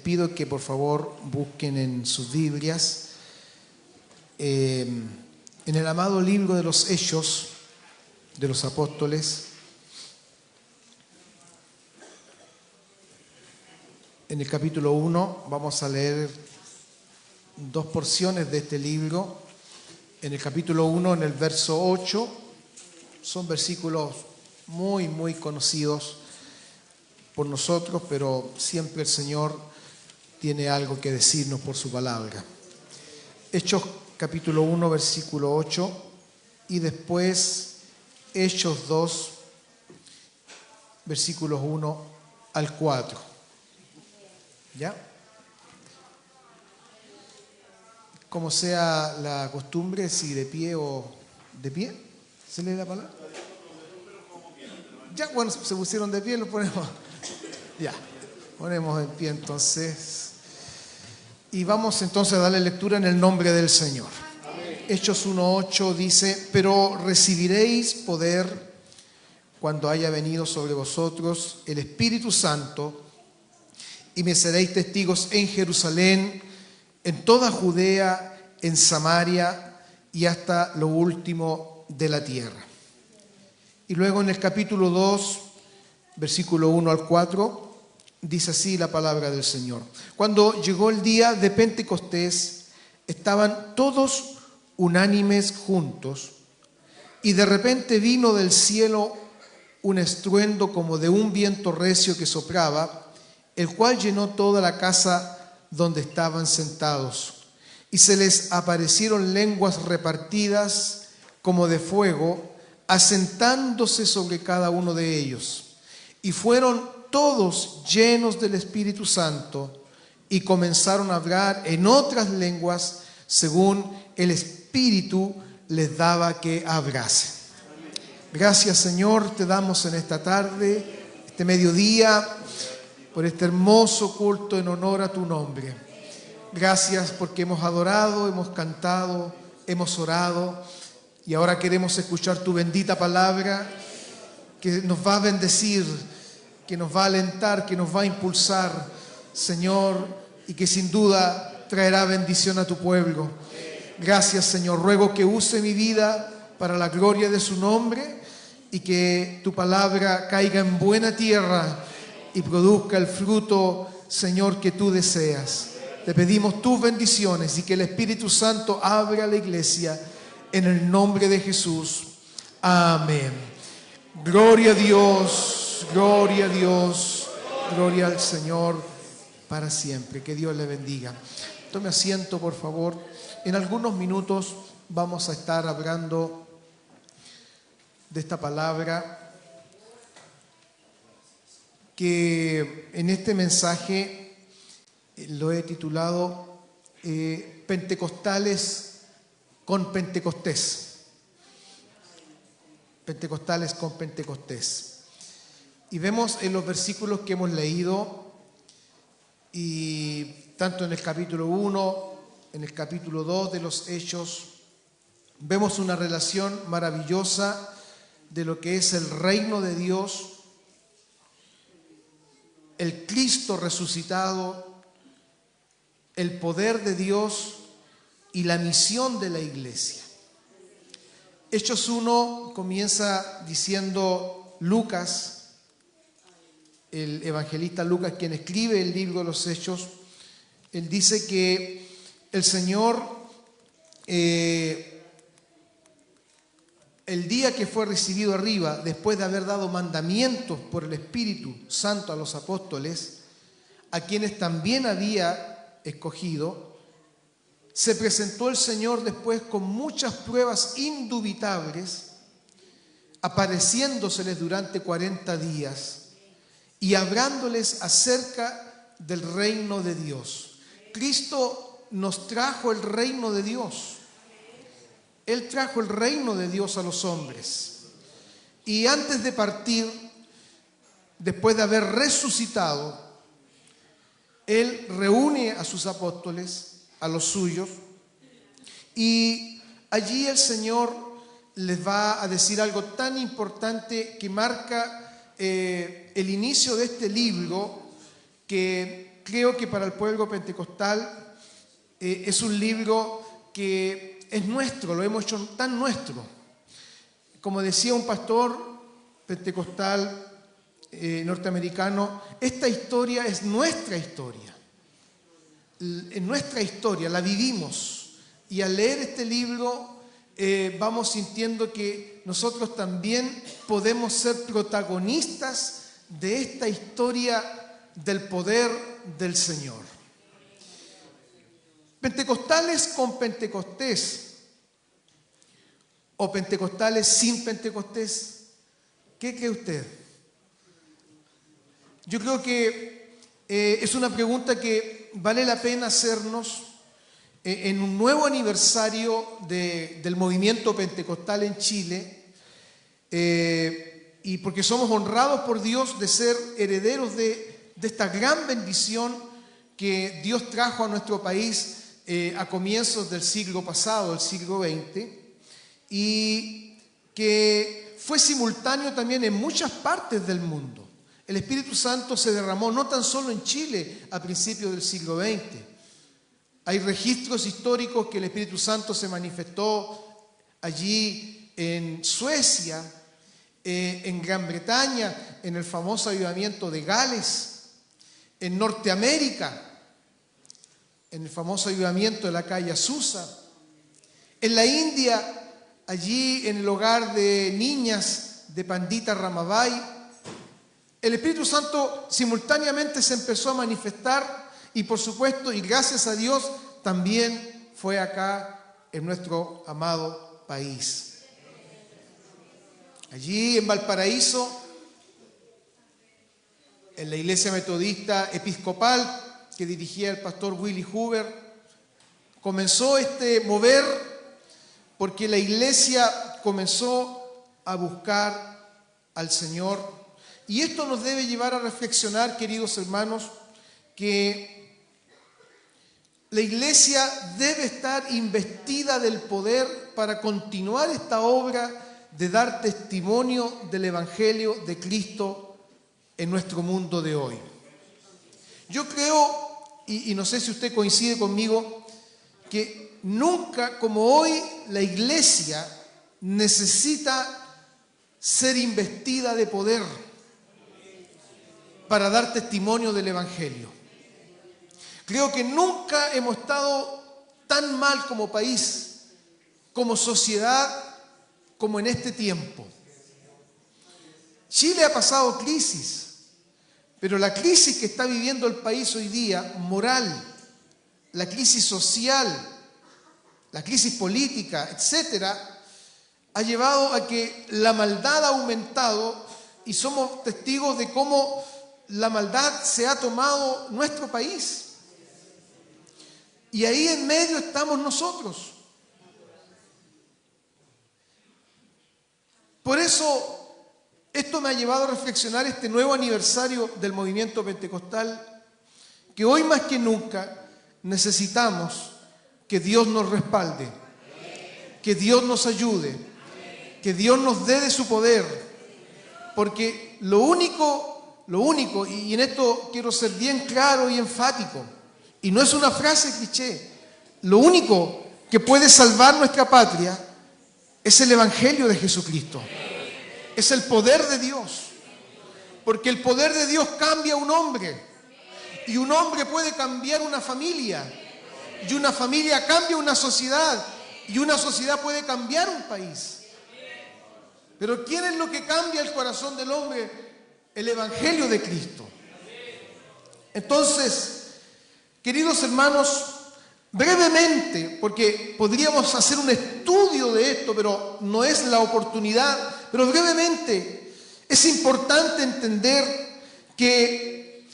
pido que por favor busquen en sus Biblias, en el amado libro de los Hechos de los Apóstoles, en el capítulo 1, vamos a leer dos porciones de este libro. En el capítulo 1, en el verso 8, son versículos muy conocidos por nosotros, pero siempre el Señor tiene algo que decirnos por su palabra. Hechos capítulo 1, versículo 8, y después Hechos 2, versículos 1 al 4. ¿Ya? Como sea la costumbre, si de pie o de pie, ¿se lee la palabra? Ya, bueno, se pusieron de pie, lo ponemos. Ya, ponemos en pie entonces. Y vamos entonces a darle lectura en el nombre del Señor. Amén. Hechos 1:8 dice: pero recibiréis poder cuando haya venido sobre vosotros el Espíritu Santo, y me seréis testigos en Jerusalén, en toda Judea, en Samaria y hasta lo último de la tierra. Y luego en el capítulo 2, versículo 1 al 4, dice así la palabra del Señor. Cuando llegó el día de Pentecostés, estaban todos unánimes juntos, y de repente vino del cielo un estruendo como de un viento recio que soplaba, el cual llenó toda la casa donde estaban sentados. Y se les aparecieron lenguas repartidas como de fuego, asentándose sobre cada uno de ellos. Y fueron todos llenos del Espíritu Santo y comenzaron a hablar en otras lenguas según el Espíritu les daba que hablasen. Gracias, Señor, te damos en esta tarde, este mediodía, por este hermoso culto en honor a tu nombre. Gracias porque hemos adorado, hemos cantado, hemos orado y ahora queremos escuchar tu bendita palabra que nos va a bendecir, que nos va a alentar, que nos va a impulsar, Señor, y que sin duda traerá bendición a tu pueblo. Gracias, Señor. Ruego que use mi vida para la gloria de su nombre y que tu palabra caiga en buena tierra y produzca el fruto, Señor, que tú deseas. Te pedimos tus bendiciones y que el Espíritu Santo abra la iglesia en el nombre de Jesús. Amén. Gloria a Dios, gloria a Dios, gloria al Señor para siempre. Que Dios le bendiga. Tome asiento, por favor. En algunos minutos vamos a estar hablando de esta palabra que en este mensaje lo he titulado Pentecostales con Pentecostés. Pentecostales con Pentecostés. Y vemos en los versículos que hemos leído, y tanto en el capítulo 1, en el capítulo 2 de los Hechos, vemos una relación maravillosa de lo que es el reino de Dios, el Cristo resucitado, el poder de Dios y la misión de la iglesia. Hechos 1 comienza diciendo Lucas, el evangelista Lucas, quien escribe el libro de los Hechos. Él dice que el Señor, el día que fue recibido arriba, después de haber dado mandamientos por el Espíritu Santo a los apóstoles, a quienes también había escogido, se presentó el Señor después con muchas pruebas indubitables, apareciéndoseles durante 40 días y hablándoles acerca del reino de Dios. Cristo nos trajo el reino de Dios. Él trajo el reino de Dios a los hombres. Y antes de partir, después de haber resucitado, Él reúne a sus apóstoles, a los suyos, y allí el Señor les va a decir algo tan importante que marca el inicio de este libro, que creo que para el pueblo pentecostal es un libro que es nuestro, lo hemos hecho tan nuestro. Como decía un pastor pentecostal norteamericano, esta historia es nuestra historia. Es nuestra historia, la vivimos. Y al leer este libro vamos sintiendo que nosotros también podemos ser protagonistas de esta historia del poder del Señor. Pentecostales con Pentecostés o pentecostales sin Pentecostés, ¿qué cree usted? Yo creo que es una pregunta que vale la pena hacernos en un nuevo aniversario del movimiento pentecostal en Chile, y porque somos honrados por Dios de ser herederos de esta gran bendición que Dios trajo a nuestro país a comienzos del siglo pasado, el siglo XX, y que fue simultáneo también en muchas partes del mundo. El Espíritu Santo se derramó no tan solo en Chile a principios del siglo XX. Hay registros históricos que el Espíritu Santo se manifestó allí en Suecia, en Gran Bretaña, en el famoso avivamiento de Gales, en Norteamérica, en el famoso avivamiento de la calle Azusa, en la India, allí en el hogar de niñas de Pandita Ramabai. El Espíritu Santo simultáneamente se empezó a manifestar y por supuesto, y gracias a Dios, también fue acá en nuestro amado país. Allí en Valparaíso, en la iglesia metodista episcopal que dirigía el pastor Willy Huber, comenzó este mover porque la iglesia comenzó a buscar al Señor. Y esto nos debe llevar a reflexionar, queridos hermanos, que la iglesia debe estar investida del poder para continuar esta obra de dar testimonio del Evangelio de Cristo en nuestro mundo de hoy. Yo creo, y no sé si usted coincide conmigo, que nunca como hoy la iglesia necesita ser investida de poder para dar testimonio del Evangelio. Creo que nunca hemos estado tan mal como país, como sociedad, como en este tiempo. Chile ha pasado crisis, pero la crisis que está viviendo el país hoy día, moral, la crisis social, la crisis política, etcétera, ha llevado a que la maldad ha aumentado y somos testigos de cómo la maldad se ha tomado nuestro país. Y ahí en medio estamos nosotros. Por eso, esto me ha llevado a reflexionar este nuevo aniversario del movimiento pentecostal, que hoy más que nunca necesitamos que Dios nos respalde, que Dios nos ayude, que Dios nos dé de su poder, porque lo único, y en esto quiero ser bien claro y enfático, y no es una frase cliché, lo único que puede salvar nuestra patria es el Evangelio de Jesucristo. Es el poder de Dios. Porque el poder de Dios cambia a un hombre. Y un hombre puede cambiar una familia. Y una familia cambia una sociedad. Y una sociedad puede cambiar un país. Pero ¿quién es lo que cambia el corazón del hombre? El Evangelio de Cristo. Entonces, queridos hermanos, brevemente, porque podríamos hacer un estudio de esto, pero no es la oportunidad, pero brevemente es importante entender que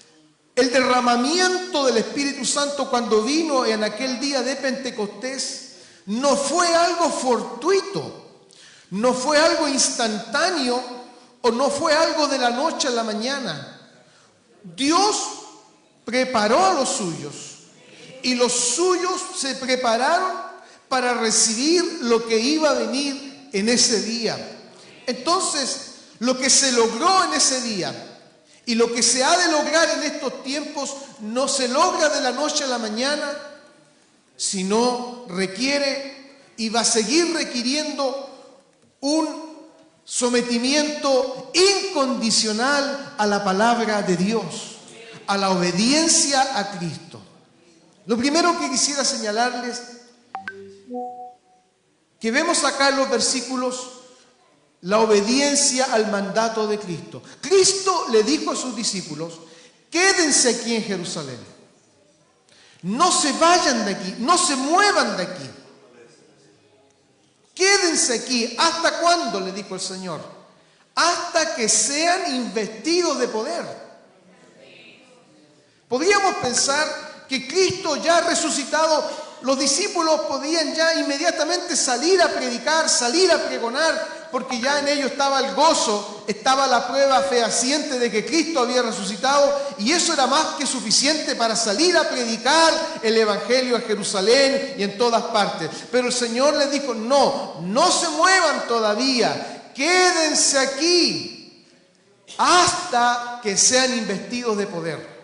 el derramamiento del Espíritu Santo cuando vino en aquel día de Pentecostés no fue algo fortuito, no fue algo instantáneo o no fue algo de la noche a la mañana. Dios preparó a los suyos y los suyos se prepararon para recibir lo que iba a venir en ese día. Entonces, lo que se logró en ese día Y lo que se ha de lograr en estos tiempos no se logra de la noche a la mañana, sino requiere y va a seguir requiriendo un sometimiento incondicional a la palabra de Dios, a la obediencia a Cristo. Lo primero que quisiera señalarles, que vemos acá en los versículos, la obediencia al mandato de Cristo. Cristo le dijo a sus discípulos: quédense aquí en Jerusalén. No se vayan de aquí, no se muevan de aquí. Quédense aquí. ¿Hasta cuándo?, le dijo el Señor. Hasta que sean investidos de poder. Podríamos pensar que Cristo ya resucitado, los discípulos podían ya inmediatamente salir a predicar, salir a pregonar, porque ya en ellos estaba el gozo, estaba la prueba fehaciente de que Cristo había resucitado, y eso era más que suficiente para salir a predicar el Evangelio a Jerusalén y en todas partes. Pero el Señor les dijo: no se muevan todavía, quédense aquí hasta que sean investidos de poder.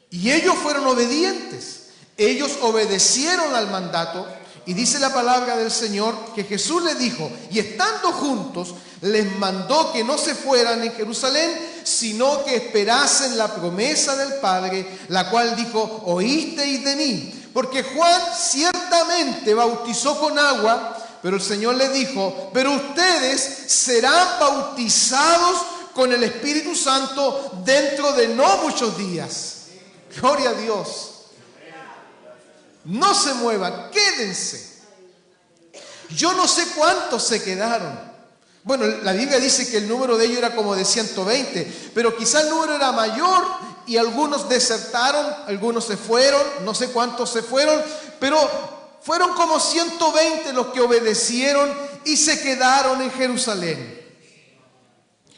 Y ellos fueron obedientes, ellos obedecieron al mandato. Y dice la palabra del Señor que Jesús les dijo, y estando juntos, les mandó que no se fueran en Jerusalén, sino que esperasen la promesa del Padre, la cual dijo: oísteis de mí. Porque Juan ciertamente bautizó con agua, pero el Señor les dijo: pero ustedes serán bautizados con el Espíritu Santo dentro de no muchos días. Gloria a Dios. No se muevan, quédense. Yo no sé cuántos se quedaron. Bueno, la Biblia dice que el número de ellos era como de 120, pero quizá el número era mayor y algunos desertaron, algunos se fueron, no sé cuántos se fueron, pero fueron como 120 los que obedecieron y se quedaron en Jerusalén.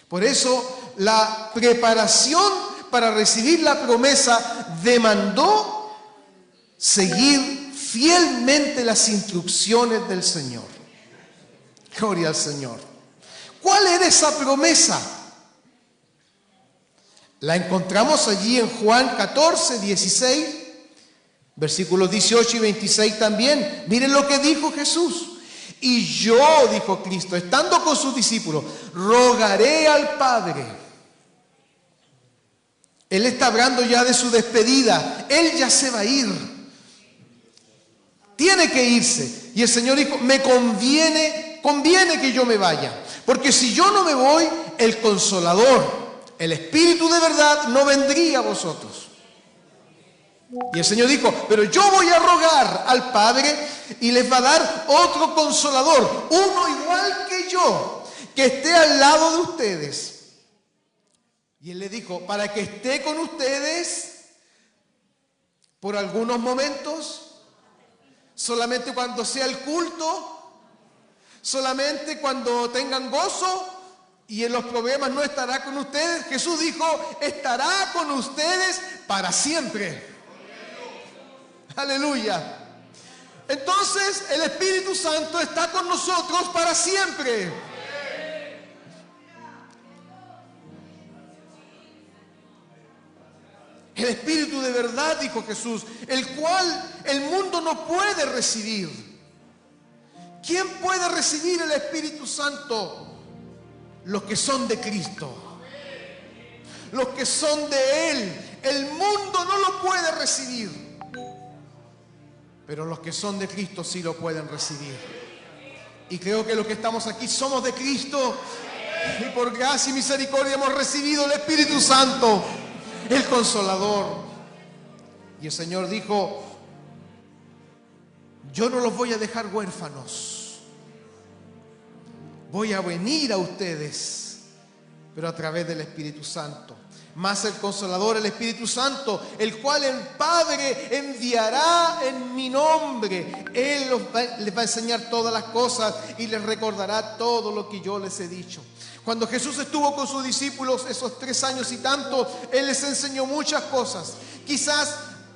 Por eso la preparación para recibir la promesa demandó seguir fielmente las instrucciones del Señor. Gloria al Señor. ¿Cuál era esa promesa? La encontramos allí en Juan 14, 16, versículos 18 y 26 también. Miren lo que dijo Jesús. Y yo, dijo Cristo, estando con sus discípulos, rogaré al Padre. Él está hablando ya de su despedida. Él ya se va a ir. Tiene que irse. Y el Señor dijo: me conviene que yo me vaya. Porque si yo no me voy, el Consolador, el Espíritu de verdad, no vendría a vosotros. Y el Señor dijo: pero yo voy a rogar al Padre y les va a dar otro Consolador, uno igual que yo, que esté al lado de ustedes. Y Él le dijo: para que esté con ustedes por algunos momentos, solamente cuando sea el culto, solamente cuando tengan gozo, y en los problemas no estará con ustedes. Jesús dijo: estará con ustedes para siempre. Aleluya. Entonces el Espíritu Santo está con nosotros para siempre. El Espíritu de verdad, dijo Jesús, el cual el mundo no puede recibir. ¿Quién puede recibir el Espíritu Santo? Los que son de Cristo, los que son de Él. El mundo no lo puede recibir, pero los que son de Cristo sí lo pueden recibir. Y creo que los que estamos aquí somos de Cristo, y por gracia y misericordia hemos recibido el Espíritu Santo, el Consolador. Y el Señor dijo: yo no los voy a dejar huérfanos, voy a venir a ustedes, pero a través del Espíritu Santo. Más el Consolador, el Espíritu Santo, el cual el Padre enviará en mi nombre. Él les va a enseñar todas las cosas y les recordará todo lo que yo les he dicho. Cuando Jesús estuvo con sus discípulos esos 3 años y tanto, Él les enseñó muchas cosas. Quizás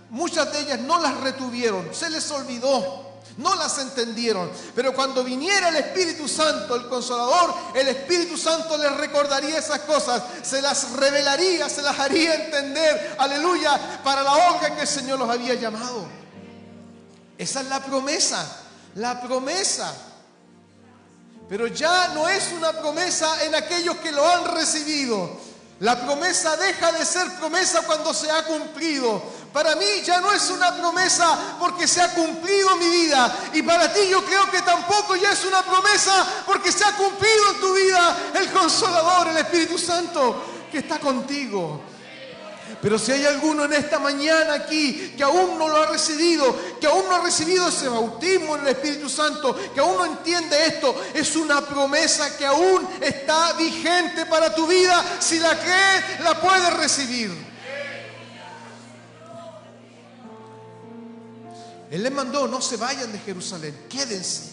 muchas de ellas no las retuvieron, se les olvidó. no las entendieron. Pero cuando viniera el Espíritu Santo, el Consolador, el Espíritu Santo les recordaría esas cosas, se las revelaría, se las haría entender, aleluya, para la obra que el Señor los había llamado. Esa es la promesa, la promesa. Pero ya no es una promesa en aquellos que lo han recibido. La promesa deja de ser promesa cuando se ha cumplido. Para mí ya no es una promesa porque se ha cumplido mi vida. Y para ti yo creo que tampoco ya es una promesa porque se ha cumplido en tu vida el Consolador, el Espíritu Santo que está contigo. Pero si hay alguno en esta mañana aquí que aún no lo ha recibido, que aún no ha recibido ese bautismo en el Espíritu Santo, que aún no entiende esto, es una promesa que aún está vigente para tu vida. Si la crees, la puedes recibir. Él les mandó: no se vayan de Jerusalén, quédense.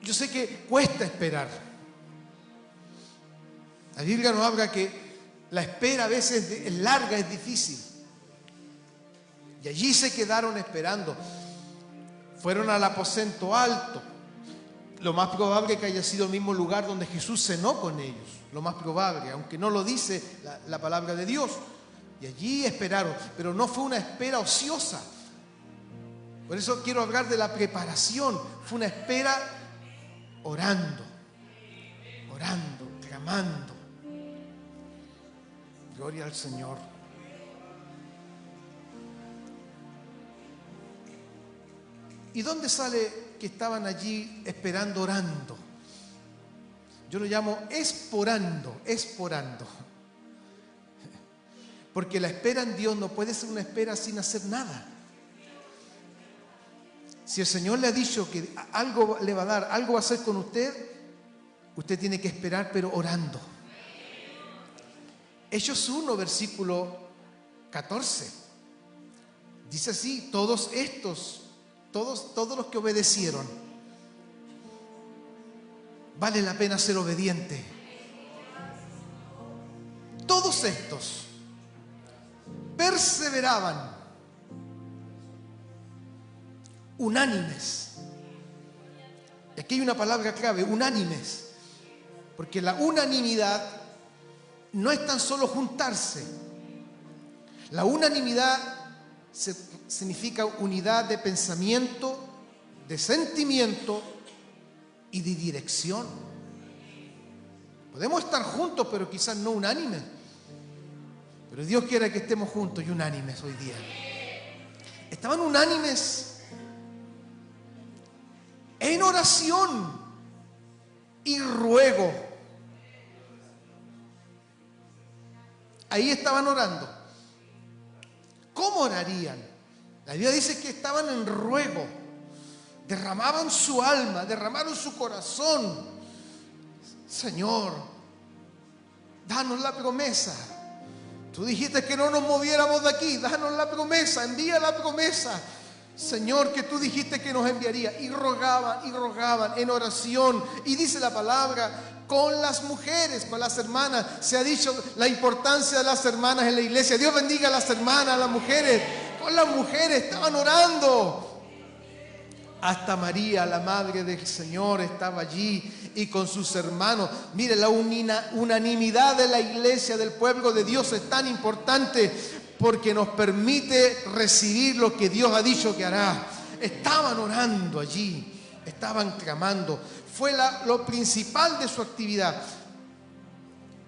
Yo sé que cuesta esperar. La Biblia nos habla que la espera a veces es larga, es difícil. Y allí se quedaron esperando. Fueron al aposento alto. Lo más probable es que haya sido el mismo lugar donde Jesús cenó con ellos. Lo más probable, aunque no lo dice la palabra de Dios. Y allí esperaron, pero no fue una espera ociosa. Por eso quiero hablar de la preparación. Fue una espera orando, clamando. Gloria al Señor. ¿Y dónde sale que estaban allí esperando, orando? Yo lo llamo esporando. Porque la espera en Dios no puede ser una espera sin hacer nada. Si el Señor le ha dicho que algo le va a dar, algo va a hacer con usted, usted tiene que esperar, pero orando. Hechos 1, versículo 14. Dice así: todos los que obedecieron, vale la pena ser obediente. Todos estos perseveraban, unánimes. Y aquí hay una palabra clave: unánimes. Porque la unanimidad no es tan solo juntarse. La unanimidad significa unidad de pensamiento, de sentimiento y de dirección. Podemos estar juntos, pero quizás no unánimes. Pero Dios quiere que estemos juntos y unánimes hoy día. Estaban unánimes en oración y ruego. Ahí estaban orando. ¿Cómo orarían? La Biblia dice que estaban en ruego. Derramaban su alma, derramaron su corazón. Señor, danos la promesa. Tú dijiste que no nos moviéramos de aquí. Danos la promesa, envía la promesa, Señor, que tú dijiste que nos enviaría. Y rogaban en oración. Y dice la palabra, con las mujeres, con las hermanas. Se ha dicho la importancia de las hermanas en la iglesia. Dios bendiga a las hermanas, a las mujeres. Con las mujeres estaban orando. Hasta María, la madre del Señor, estaba allí y con sus hermanos. Mire, la unanimidad de la iglesia, del pueblo de Dios, es tan importante porque nos permite recibir lo que Dios ha dicho que hará. Estaban orando allí, estaban clamando. Fue lo principal de su actividad.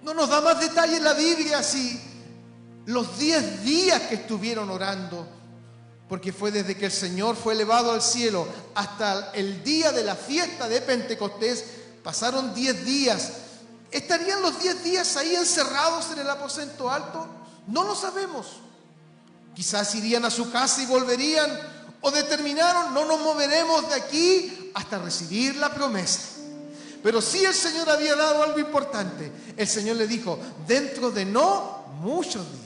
No nos da más detalles la Biblia si los 10 días que estuvieron orando, porque fue desde que el Señor fue elevado al cielo hasta el día de la fiesta de Pentecostés, pasaron 10 días. ¿Estarían los 10 días ahí encerrados en el aposento alto? No lo sabemos. Quizás irían a su casa y volverían, o determinaron: no nos moveremos de aquí hasta recibir la promesa. Pero sí, el Señor había dado algo importante. El Señor le dijo: dentro de no muchos días.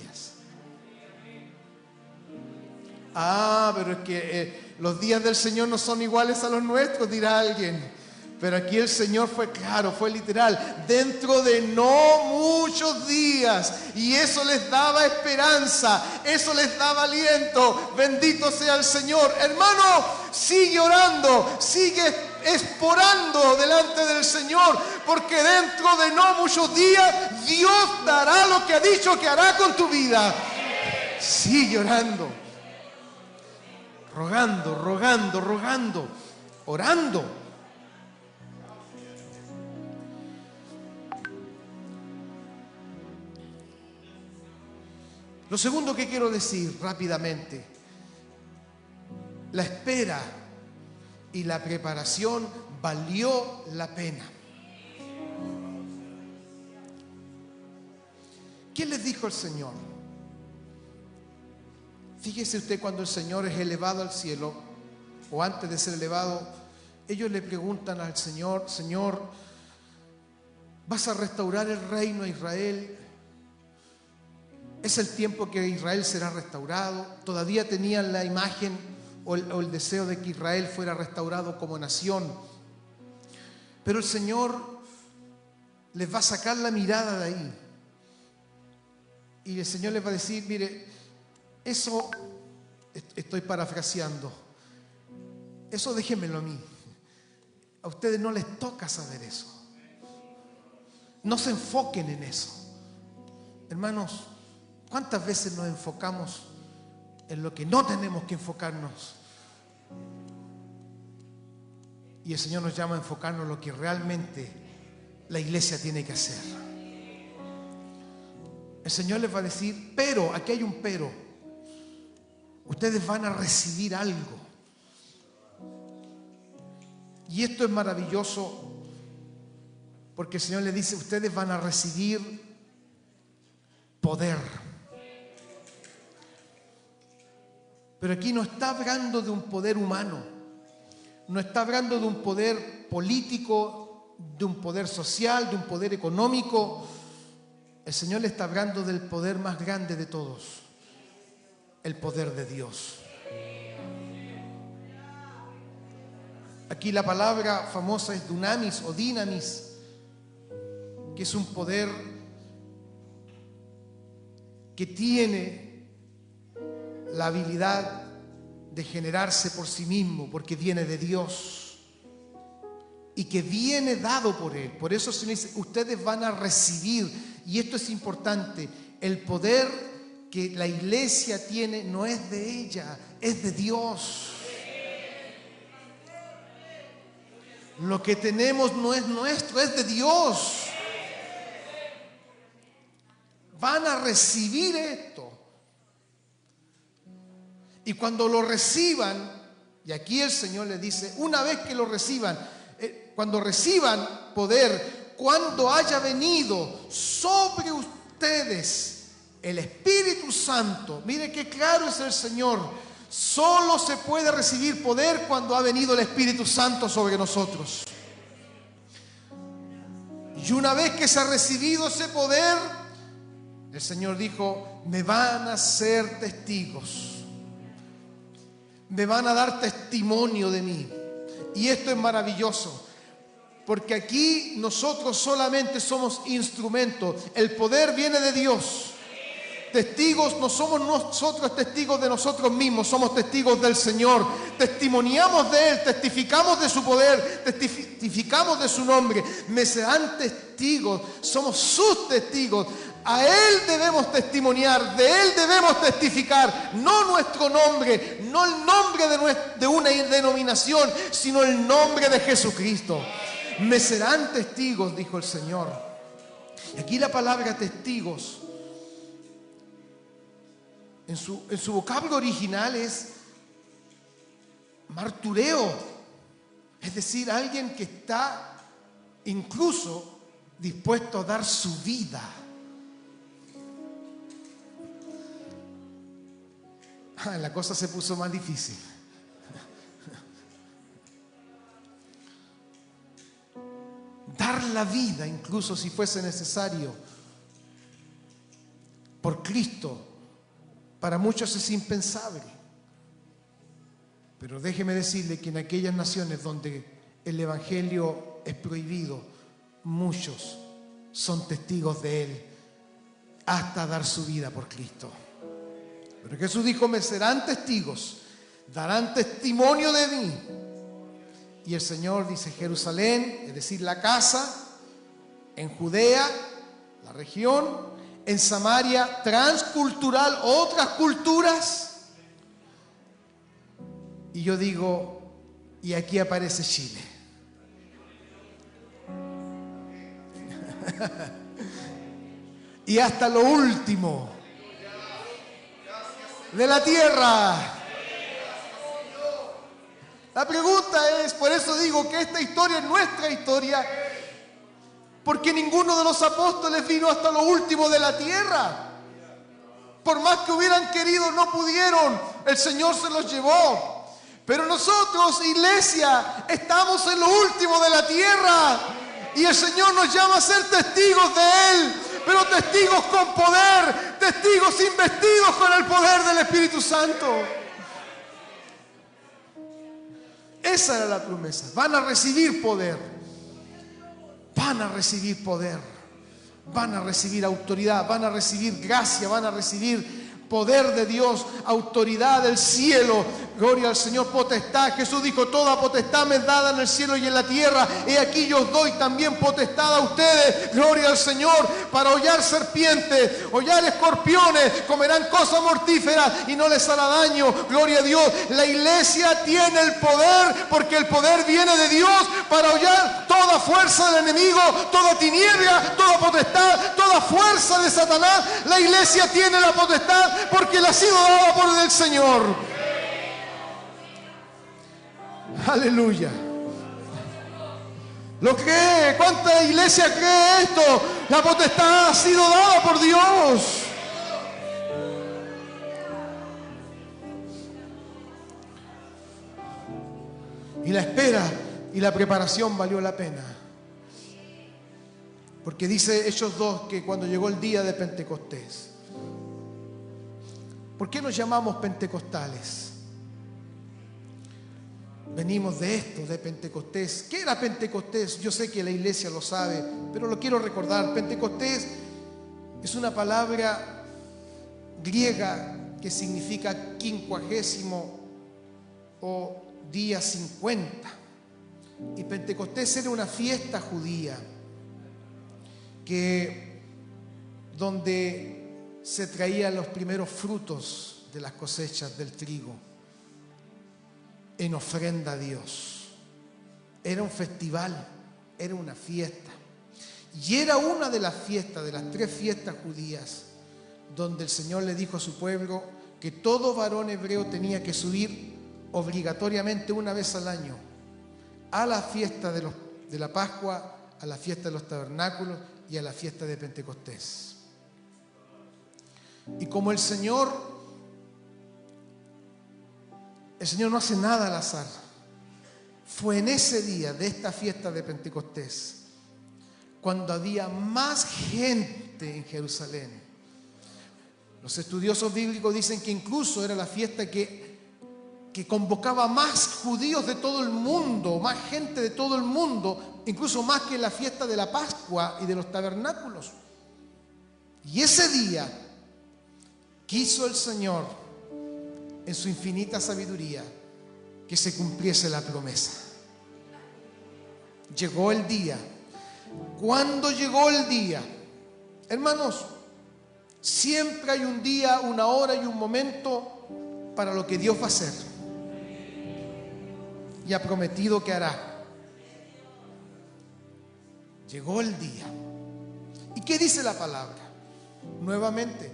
Pero es que los días del Señor no son iguales a los nuestros, dirá alguien. Pero aquí el Señor fue claro, fue literal, dentro de no muchos días. Y eso les daba esperanza, eso les daba aliento. Bendito sea el Señor. Hermano, sigue orando, sigue esporando delante del Señor, porque dentro de no muchos días Dios dará lo que ha dicho que hará con tu vida. Sigue orando, rogando, orando. Lo segundo que quiero decir rápidamente, la espera y la preparación valió la pena. ¿Qué les dijo el Señor? Fíjese usted, cuando el Señor es elevado al cielo, o antes de ser elevado, ellos le preguntan al Señor: Señor, ¿vas a restaurar el reino a Israel? ¿Es el tiempo que Israel será restaurado? Todavía tenían la imagen o el deseo de que Israel fuera restaurado como nación. Pero el Señor les va a sacar la mirada de ahí. Y el Señor les va a decir: mire, eso, estoy parafraseando, eso déjenmelo a mí. A ustedes no les toca saber eso. No se enfoquen en eso. Hermanos, ¿cuántas veces nos enfocamos en lo que no tenemos que enfocarnos? Y el Señor nos llama a enfocarnos en lo que realmente la iglesia tiene que hacer. El Señor les va a decir: pero, aquí hay un pero. Ustedes van a recibir algo. Y esto es maravilloso, porque el Señor les dice: ustedes van a recibir poder. Pero aquí no está hablando de un poder humano, no está hablando de un poder político, de un poder social, de un poder económico. El Señor le está hablando del poder más grande de todos, el poder de Dios. Aquí la palabra famosa es dunamis o dinamis, que es un poder que tiene la habilidad de generarse por sí mismo, porque viene de Dios y que viene dado por Él. Por eso se dice: ustedes van a recibir. Y esto es importante: el poder que la iglesia tiene no es de ella, es de Dios. Lo que tenemos no es nuestro, es de Dios. Van a recibir esto. Y cuando lo reciban, y aquí el Señor les dice: una vez que lo reciban, cuando reciban poder, cuando haya venido sobre ustedes el Espíritu Santo. Mire qué claro es el Señor. Solo se puede recibir poder cuando ha venido el Espíritu Santo sobre nosotros. Y una vez que se ha recibido ese poder, el Señor dijo: me van a ser testigos. Me van a dar testimonio de mí. Y esto es maravilloso, porque aquí nosotros solamente somos instrumentos. El poder viene de Dios. Testigos no somos nosotros testigos de nosotros mismos, somos testigos del Señor. Testimoniamos de Él, testificamos de su poder, testificamos de su nombre. Me serán testigos, somos sus testigos. A Él debemos testimoniar, de Él debemos testificar, no nuestro nombre, no el nombre de una denominación, sino el nombre de Jesucristo. Me serán testigos, dijo el Señor. Y aquí la palabra testigos, en su vocablo original, es martureo, es decir, alguien que está incluso dispuesto a dar su vida. La cosa se puso más difícil. Dar la vida, incluso si fuese necesario, por Cristo, para muchos es impensable. Pero déjeme decirle que en aquellas naciones donde el Evangelio es prohibido, muchos son testigos de Él hasta dar su vida por Cristo. Pero Jesús dijo, me serán testigos, darán testimonio de mí. Y el Señor dice, Jerusalén, es decir, la casa, en Judea, la región, en Samaria, transcultural, otras culturas. Y yo digo, y aquí aparece Chile. Y hasta lo último de la tierra. La pregunta es, por eso digo que esta historia es nuestra historia, porque ninguno de los apóstoles vino hasta lo último de la tierra. Por más que hubieran querido, no pudieron. El Señor se los llevó. Pero nosotros, iglesia, estamos en lo último de la tierra. Y el Señor nos llama a ser testigos de Él. Pero testigos con poder. Testigos investidos con el poder del Espíritu Santo. Esa era la promesa. Van a recibir poder. Van a recibir poder. Van a recibir autoridad. Van a recibir gracia. Van a recibir poder de Dios. Autoridad del cielo. Gloria al Señor, potestad. Jesús dijo, toda potestad me es dada en el cielo y en la tierra. He aquí yo os doy también potestad a ustedes. Gloria al Señor, para hollar serpientes, hollar escorpiones, comerán cosas mortíferas y no les hará daño. Gloria a Dios. La iglesia tiene el poder, porque el poder viene de Dios para hollar toda fuerza del enemigo, toda tiniebla, toda potestad, toda fuerza de Satanás. La iglesia tiene la potestad porque la ha sido dada por el Señor. Aleluya. ¿Lo cree? ¿Cuánta iglesia cree esto? La potestad ha sido dada por Dios. Y la espera y la preparación valió la pena. Porque dice Hechos 2 que cuando llegó el día de Pentecostés. ¿Por qué nos llamamos pentecostales? Venimos de esto, de Pentecostés. ¿Qué era Pentecostés? Yo sé que la iglesia lo sabe, pero lo quiero recordar. Pentecostés es una palabra griega que significa quincuagésimo o día 50. Y Pentecostés era una fiesta judía donde se traían los primeros frutos de las cosechas del trigo en ofrenda a Dios. Era un festival, era una fiesta. Y era una de las fiestas, de las 3 fiestas judías, donde el Señor le dijo a su pueblo que todo varón hebreo tenía que subir obligatoriamente una vez al año a la fiesta de la Pascua, a la fiesta de los tabernáculos y a la fiesta de Pentecostés. Y como el Señor no hace nada al azar, fue en ese día de esta fiesta de Pentecostés cuando había más gente en Jerusalén. Los estudiosos bíblicos dicen que incluso era la fiesta que convocaba más judíos de todo el mundo, más gente de todo el mundo, incluso más que la fiesta de la Pascua y de los tabernáculos. Y ese día quiso el Señor, en su infinita sabiduría, que se cumpliese la promesa. Llegó el día. ¿Cuándo llegó el día? Hermanos, siempre hay un día, una hora y un momento para lo que Dios va a hacer. Y ha prometido que hará. Llegó el día. ¿Y qué dice la palabra? Nuevamente,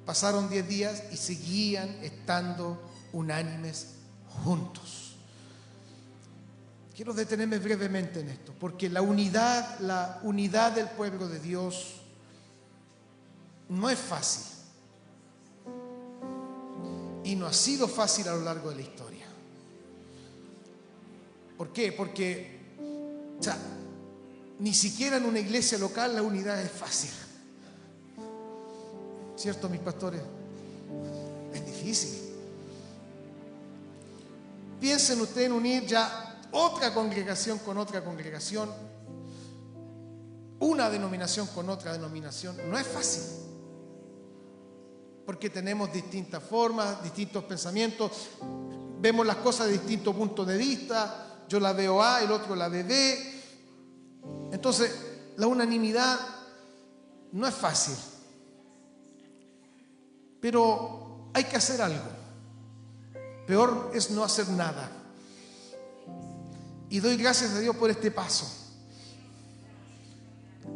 pasaron 10 días y seguían estando unánimes juntos. Quiero detenerme brevemente en esto, porque la unidad del pueblo de Dios no es fácil. Y no ha sido fácil a lo largo de la historia. ¿Por qué? Porque ni siquiera en una iglesia local la unidad es fácil. ¿Cierto, mis pastores? Es difícil. Piensen ustedes en unir ya otra congregación con otra congregación, una denominación con otra denominación, no es fácil. Porque tenemos distintas formas, distintos pensamientos, vemos las cosas de distintos puntos de vista. Yo la veo A, el otro la ve B. Entonces, la unanimidad no es fácil. Pero hay que hacer algo. Peor es no hacer nada. Y doy gracias a Dios por este paso.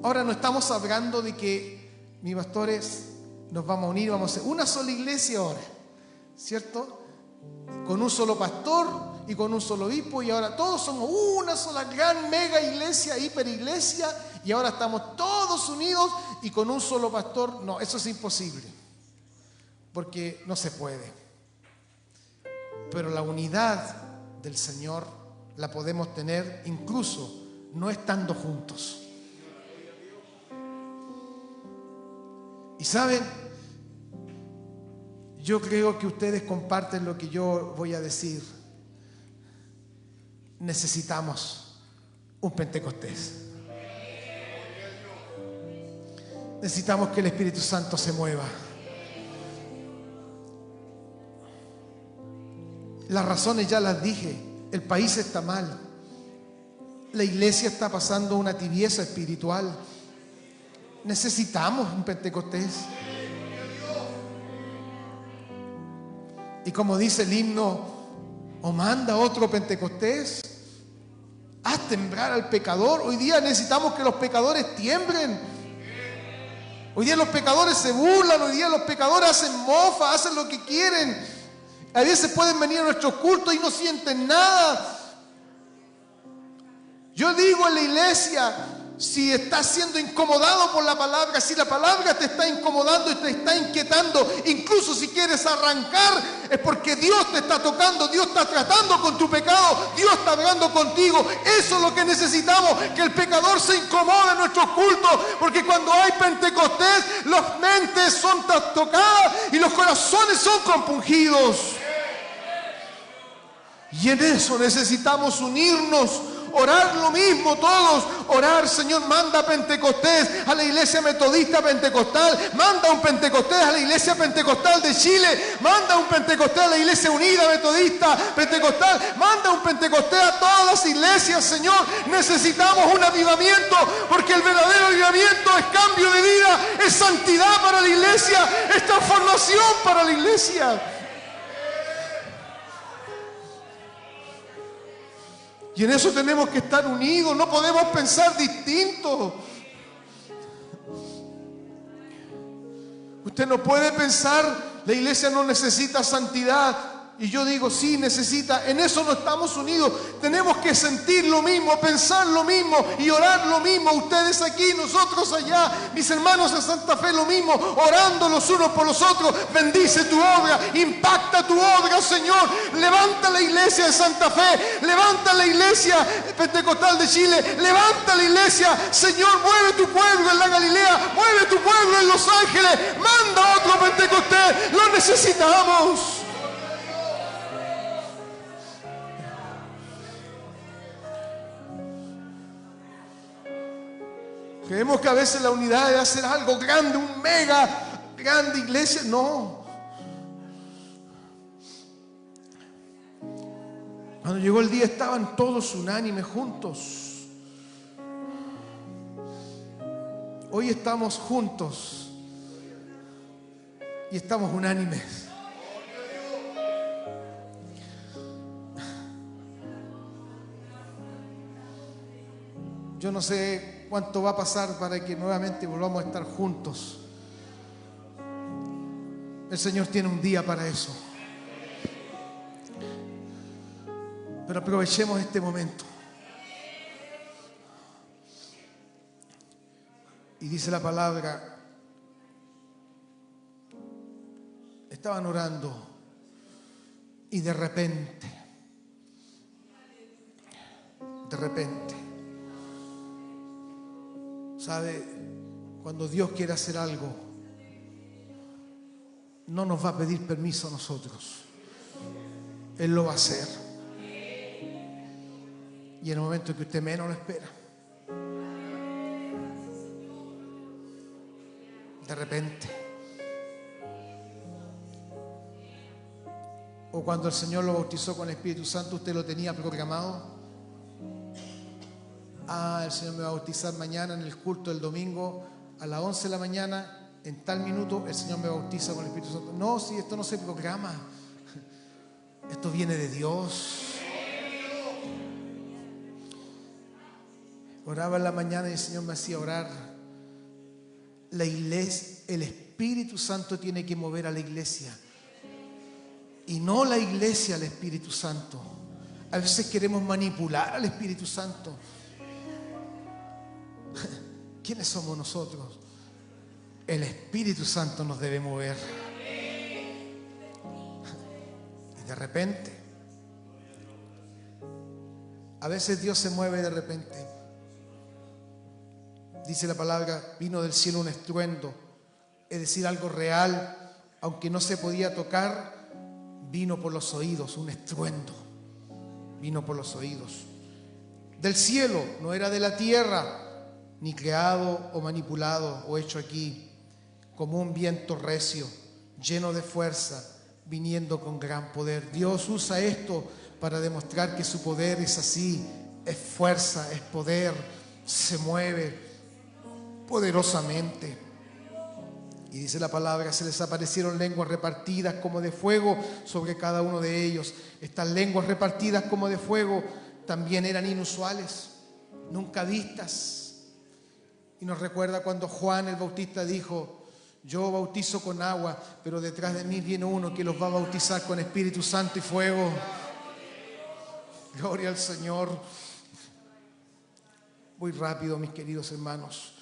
Ahora no estamos hablando de que, mis pastores, nos vamos a unir, vamos a hacer una sola iglesia ahora, ¿cierto? Con un solo pastor y con un solo obispo, y ahora todos somos una sola gran mega iglesia, hiperiglesia, y ahora estamos todos unidos y con un solo pastor. No, eso es imposible, porque no se puede. Pero la unidad del Señor la podemos tener incluso no estando juntos. Y saben, yo creo que ustedes comparten lo que yo voy a decir. Necesitamos un Pentecostés. Necesitamos que el Espíritu Santo se mueva. Las razones ya las dije. El país está mal. La iglesia está pasando una tibieza espiritual. Necesitamos un Pentecostés. Y como dice el himno, o manda otro Pentecostés, haz temblar al pecador. Hoy día necesitamos que los pecadores tiemblen. Hoy día los pecadores se burlan, hoy día los pecadores hacen mofa, hacen lo que quieren. A veces pueden venir a nuestros cultos y no sienten nada. Yo digo en la iglesia, si estás siendo incomodado por la palabra, si la palabra te está incomodando y te está inquietando, incluso si quieres arrancar, es porque Dios te está tocando, Dios está tratando con tu pecado, Dios está hablando contigo. Eso es lo que necesitamos, que el pecador se incomode en nuestros cultos, porque cuando hay Pentecostés, las mentes son tocadas y los corazones son compungidos. Y en eso necesitamos unirnos, orar lo mismo todos, orar: Señor, manda Pentecostés a la iglesia metodista pentecostal, manda un Pentecostés a la iglesia pentecostal de Chile, manda un Pentecostés a la iglesia unida metodista pentecostal, manda un Pentecostés a todas las iglesias. Señor, necesitamos un avivamiento, porque el verdadero avivamiento es cambio de vida, es santidad para la iglesia, es transformación para la iglesia. Y en eso tenemos que estar unidos, no podemos pensar distinto. Usted no puede pensar, la iglesia no necesita santidad. Y yo digo, sí, necesita. En eso no estamos unidos. Tenemos que sentir lo mismo, pensar lo mismo y orar lo mismo. Ustedes aquí, nosotros allá, mis hermanos de Santa Fe, lo mismo, orando los unos por los otros. Bendice tu obra, impacta tu obra, Señor. Levanta la iglesia de Santa Fe, levanta la iglesia pentecostal de Chile, levanta la iglesia. Señor, mueve tu pueblo en la Galilea, mueve tu pueblo en Los Ángeles. Manda otro Pentecostés, lo necesitamos. Creemos que a veces la unidad es hacer algo grande, un mega grande iglesia. No. Cuando llegó el día estaban todos unánimes juntos. Hoy estamos juntos y estamos unánimes. Yo no sé cuánto va a pasar para que nuevamente volvamos a estar juntos. El Señor tiene un día para eso. Pero aprovechemos este momento. Y dice la palabra, estaban orando y de repente, ¿sabe? Cuando Dios quiere hacer algo, no nos va a pedir permiso a nosotros. Él lo va a hacer. y en el momento que usted menos lo espera. De repente. O cuando el Señor lo bautizó con el Espíritu Santo, usted lo tenía programado. El Señor me va a bautizar mañana en el culto del domingo a las 11 de la mañana, en tal minuto el Señor me bautiza con el Espíritu Santo. No, si esto no se programa, esto viene de Dios. Oraba en la mañana y el Señor me hacía orar. La iglesia, el Espíritu Santo tiene que mover a la iglesia y no la iglesia al Espíritu Santo. A veces queremos manipular al Espíritu Santo. ¿Quiénes somos nosotros? El Espíritu Santo nos debe mover. Y de repente, a veces Dios se mueve de repente. Dice la palabra, vino del cielo un estruendo, es decir, algo real, aunque no se podía tocar, vino por los oídos, un estruendo, vino por los oídos. Del cielo, no era de la tierra, ni creado o manipulado o hecho aquí, como un viento recio, lleno de fuerza, viniendo con gran poder. Dios usa esto para demostrar que su poder es así, es fuerza, es poder, se mueve poderosamente. Y dice la palabra, se les aparecieron lenguas repartidas como de fuego sobre cada uno de ellos. Estas lenguas repartidas como de fuego también eran inusuales, nunca vistas. Y nos recuerda cuando Juan el Bautista dijo, yo bautizo con agua, pero detrás de mí viene uno que los va a bautizar con Espíritu Santo y fuego. Gloria al Señor. Muy rápido, mis queridos hermanos.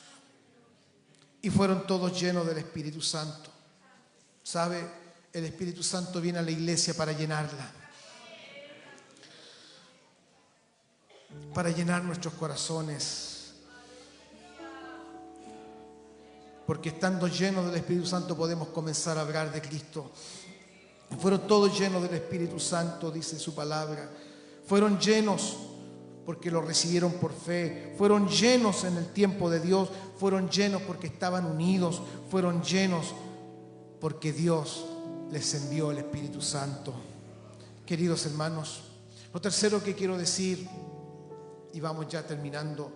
Y fueron todos llenos del Espíritu Santo. ¿Sabe? El Espíritu Santo viene a la iglesia para llenarla. Para llenar nuestros corazones. Porque estando llenos del Espíritu Santo podemos comenzar a hablar de Cristo. Fueron todos llenos del Espíritu Santo, dice su palabra. Fueron llenos porque lo recibieron por fe. Fueron llenos en el tiempo de Dios. Fueron llenos porque estaban unidos. Fueron llenos porque Dios les envió el Espíritu Santo. Queridos hermanos, lo tercero que quiero decir, y vamos ya terminando,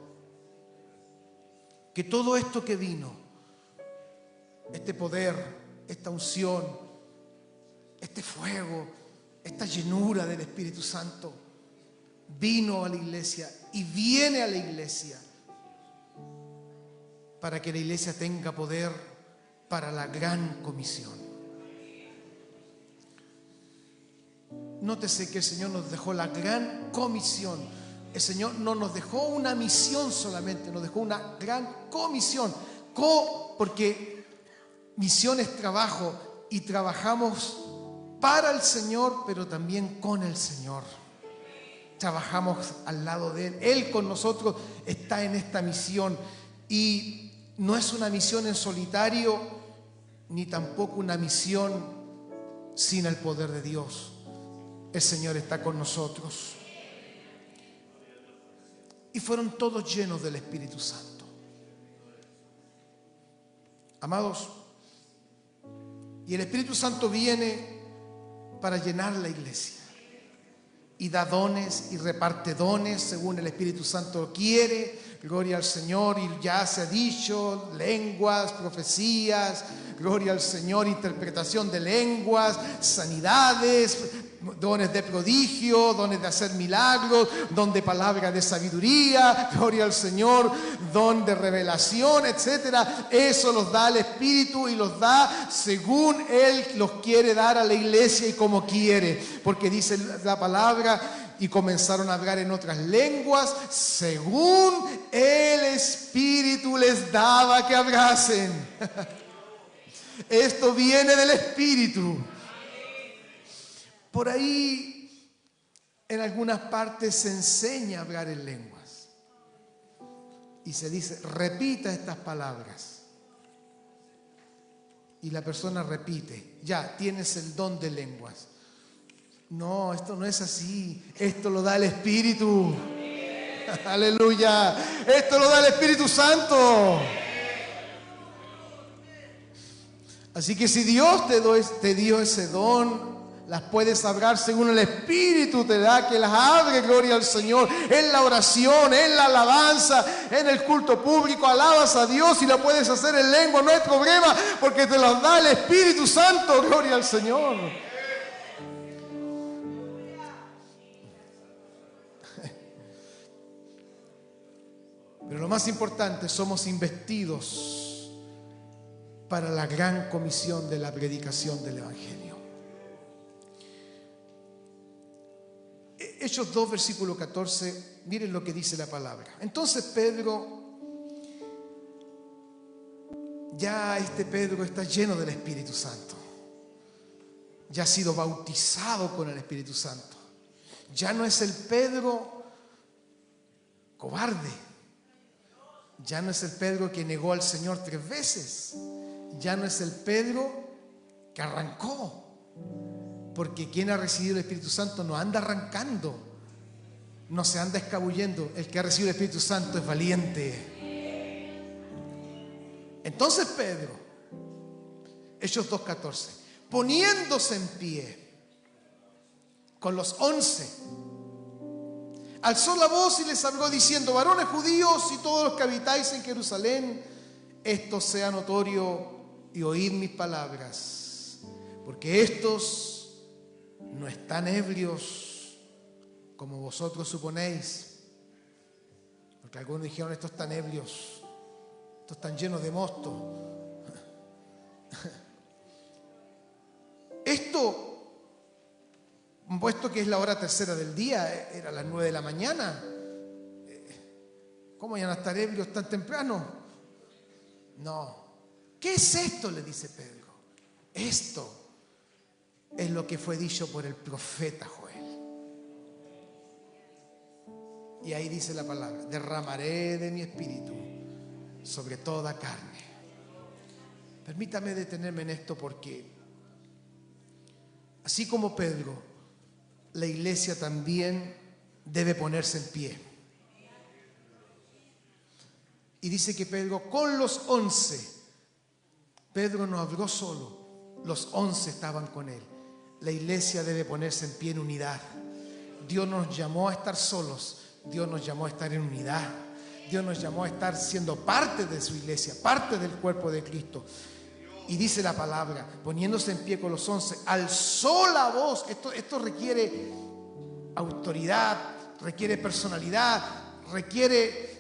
que todo esto que vino, este poder, esta unción, este fuego, esta llenura del Espíritu Santo, vino a la iglesia y viene a la iglesia para que la iglesia tenga poder para la gran comisión. Nótese que el Señor nos dejó la gran comisión. El Señor no nos dejó una misión solamente, nos dejó una gran comisión. Porque misión es trabajo y trabajamos para el Señor, pero también con el Señor. Trabajamos al lado de Él. Él con nosotros está en esta misión. Y no es una misión en solitario, ni tampoco una misión sin el poder de Dios. El Señor está con nosotros. Y fueron todos llenos del Espíritu Santo. Amados, y el Espíritu Santo viene para llenar la iglesia. Y da dones y reparte dones según el Espíritu Santo quiere. Gloria al Señor. Y ya se ha dicho, lenguas, profecías, gloria al Señor, interpretación de lenguas, sanidades, dones de prodigio, dones de hacer milagros, don de palabra de sabiduría, gloria al Señor, don de revelación, etcétera. Eso los da el Espíritu y los da según Él los quiere dar a la iglesia y como quiere. Porque dice la palabra, y comenzaron a hablar en otras lenguas según el Espíritu les daba que hablasen. Esto viene del Espíritu. Por ahí, en algunas partes se enseña a hablar en lenguas. Y se dice, repita estas palabras. Y la persona repite, ya, tienes el don de lenguas. No, esto no es así. Esto lo da el Espíritu. Aleluya. Esto lo da el Espíritu Santo. Así que si Dios te dio ese don, las puedes hablar según el Espíritu te da, que las abre, gloria al Señor, en la oración, en la alabanza, en el culto público, alabas a Dios y lo puedes hacer en lengua, no hay problema, porque te las da el Espíritu Santo, gloria al Señor. Pero lo más importante, somos investidos para la gran comisión de la predicación del Evangelio. Hechos 2, versículo 14, miren lo que dice la palabra. Entonces Pedro, ya Pedro está lleno del Espíritu Santo. Ya ha sido bautizado con el Espíritu Santo. Ya no es el Pedro cobarde. Ya no es el Pedro que negó al Señor 3 veces. Ya no es el Pedro que arrancó. Porque quien ha recibido el Espíritu Santo no anda arrancando, no se anda escabullendo. El que ha recibido el Espíritu Santo es valiente. Entonces Pedro, Hechos 2:14, poniéndose en pie con los 11, alzó la voz y les habló diciendo: varones judíos y todos los que habitáis en Jerusalén, esto sea notorio y oíd mis palabras, porque estos no están ebrios como vosotros suponéis. Porque algunos dijeron: estos están ebrios, estos están llenos de mosto. Esto, puesto que es la hora tercera del día, era las 9 de la mañana. ¿Cómo van a estar ebrios tan temprano? No. ¿Qué es esto?, le dice Pedro. Esto es lo que fue dicho por el profeta Joel. Y ahí dice la palabra: derramaré de mi espíritu sobre toda carne. Permítame detenerme en esto, porque así como Pedro, la iglesia también debe ponerse en pie. Y dice que Pedro con los 11, Pedro no habló solo, los 11 estaban con él. La iglesia debe ponerse en pie en unidad. Dios nos llamó a estar solos, Dios nos llamó a estar en unidad. Dios nos llamó a estar siendo parte de su iglesia, parte del cuerpo de Cristo. Y dice la palabra, poniéndose en pie con los 11, alzó la voz. Esto requiere autoridad, requiere personalidad, requiere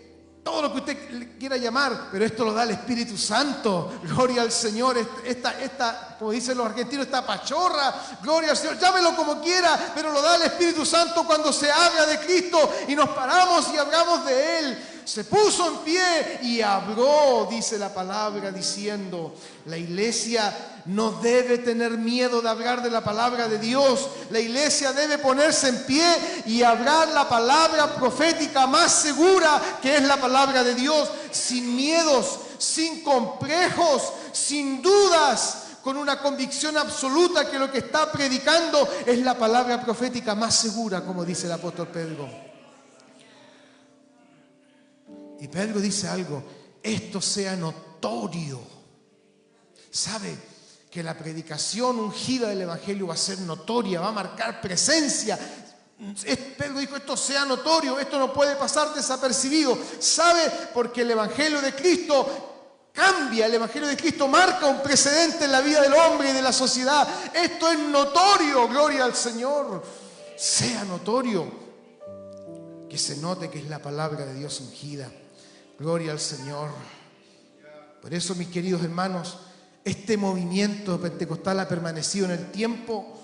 todo lo que usted quiera llamar, pero esto lo da el Espíritu Santo. Gloria al Señor. Esta, como dicen los argentinos, esta pachorra, gloria al Señor, llámelo como quiera, pero lo da el Espíritu Santo cuando se habla de Cristo y nos paramos y hablamos de Él. Se puso en pie y habló, dice la palabra, diciendo: la iglesia no debe tener miedo de hablar de la palabra de Dios. La iglesia debe ponerse en pie y hablar la palabra profética más segura, que es la palabra de Dios, sin miedos, sin complejos, sin dudas, con una convicción absoluta que lo que está predicando es la palabra profética más segura, como dice el apóstol Pedro. Y Pedro dice algo: esto sea notorio. ¿Sabe? Que la predicación ungida del Evangelio va a ser notoria, va a marcar presencia. Pedro dijo: esto sea notorio, esto no puede pasar desapercibido. ¿Sabe? Porque el Evangelio de Cristo cambia, el Evangelio de Cristo marca un precedente en la vida del hombre y de la sociedad. Esto es notorio, gloria al Señor. Sea notorio, que se note que es la palabra de Dios ungida. Gloria al Señor. Por eso, mis queridos hermanos, este movimiento pentecostal ha permanecido en el tiempo,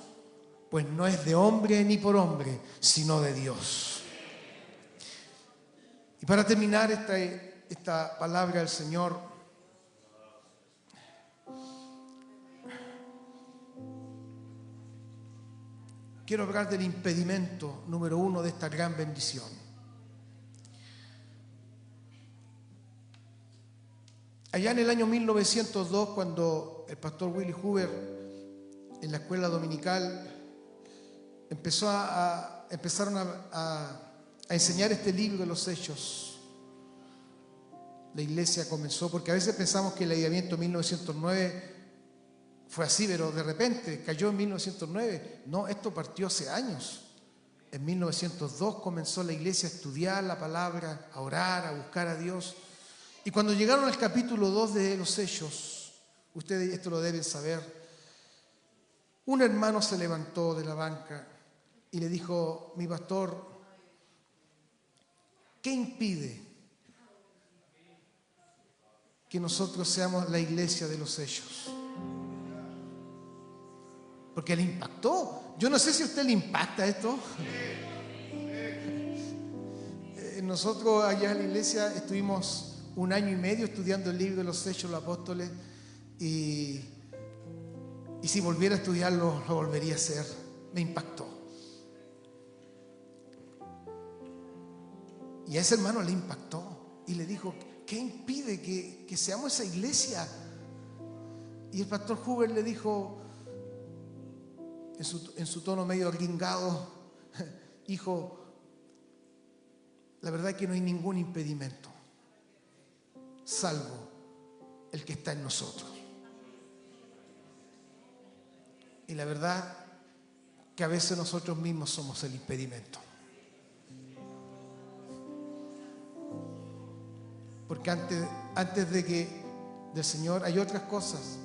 pues no es de hombre ni por hombre, sino de Dios. Y para terminar esta palabra del Señor, quiero hablar del impedimento número 1 de esta gran bendición. Allá en el año 1902, cuando el pastor Willy Hoover, en la escuela dominical, empezaron a a enseñar este libro de los Hechos, la iglesia comenzó, porque a veces pensamos que el avivamiento de 1909 fue así, pero de repente cayó en 1909. No, esto partió hace años. En 1902 comenzó la iglesia a estudiar la palabra, a orar, a buscar a Dios. Y cuando llegaron al capítulo 2 de los Hechos, ustedes esto lo deben saber, un hermano se levantó de la banca y le dijo: mi pastor, ¿qué impide que nosotros seamos la iglesia de los Hechos? Porque le impactó. Yo no sé si a usted le impacta esto. Nosotros allá en la iglesia estuvimos 1 año y medio estudiando el libro de los Hechos de los Apóstoles y si volviera a estudiarlo, lo volvería a hacer. Me impactó. Y a ese hermano le impactó y le dijo: ¿qué impide que seamos esa iglesia? Y el pastor Huber le dijo en su tono medio gringado: hijo, la verdad es que no hay ningún impedimento, salvo el que está en nosotros. Y la verdad que a veces nosotros mismos somos el impedimento. Porque antes del Señor hay otras cosas.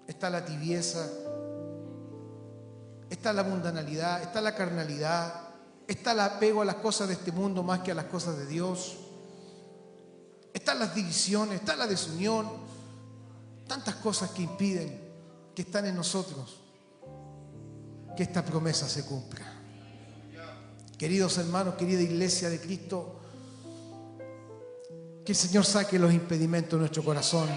Está la tibieza, está la mundanalidad, está la carnalidad, está el apego a las cosas de este mundo más que a las cosas de Dios. Están las divisiones, está la desunión, tantas cosas que impiden, que están en nosotros, que esta promesa se cumpla. Queridos hermanos, querida iglesia de Cristo, que el Señor saque los impedimentos de nuestro corazón.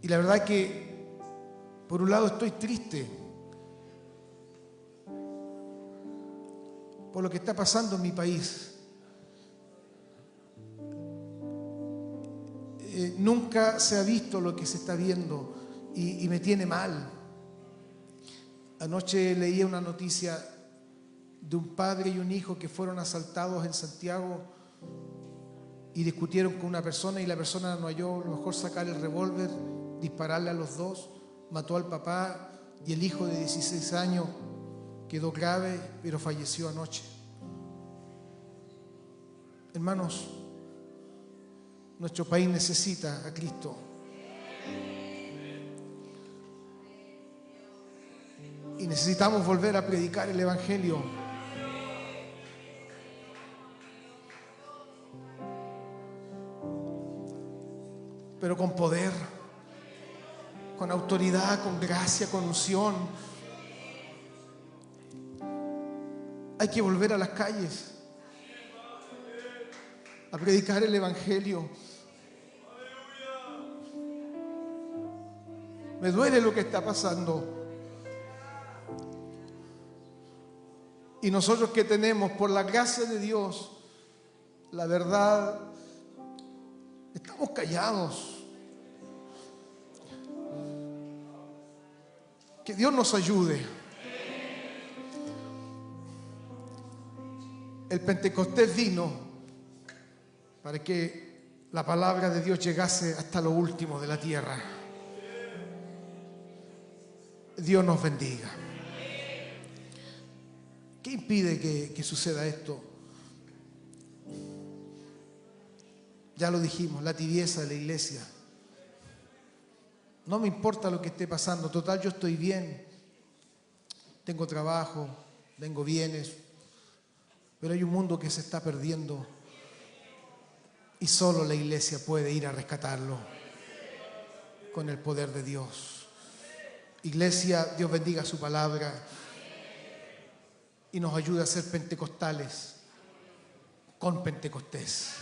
Y la verdad que, por un lado, estoy triste por lo que está pasando en mi país. Nunca se ha visto lo que se está viendo y me tiene mal. Anoche leía una noticia de un padre y un hijo que fueron asaltados en Santiago y discutieron con una persona y la persona no halló lo mejor sacar el revólver, dispararle a los dos, mató al papá y el hijo de 16 años quedó grave, pero falleció anoche. Hermanos, nuestro país necesita a Cristo. Y necesitamos volver a predicar el Evangelio. Pero con poder, con autoridad, con gracia, con unción. Hay que volver a las calles a predicar el Evangelio. Me duele lo que está pasando. Y nosotros que tenemos, por la gracia de Dios, la verdad, estamos callados. Que Dios nos ayude. El Pentecostés vino para que la palabra de Dios llegase hasta lo último de la tierra. Dios nos bendiga. ¿Qué impide que suceda esto? Ya lo dijimos, la tibieza de la iglesia. No me importa lo que esté pasando, total yo estoy bien, tengo trabajo, tengo bienes, pero hay un mundo que se está perdiendo y solo la iglesia puede ir a rescatarlo con el poder de Dios. Iglesia, Dios bendiga su palabra y nos ayude a ser pentecostales con Pentecostés.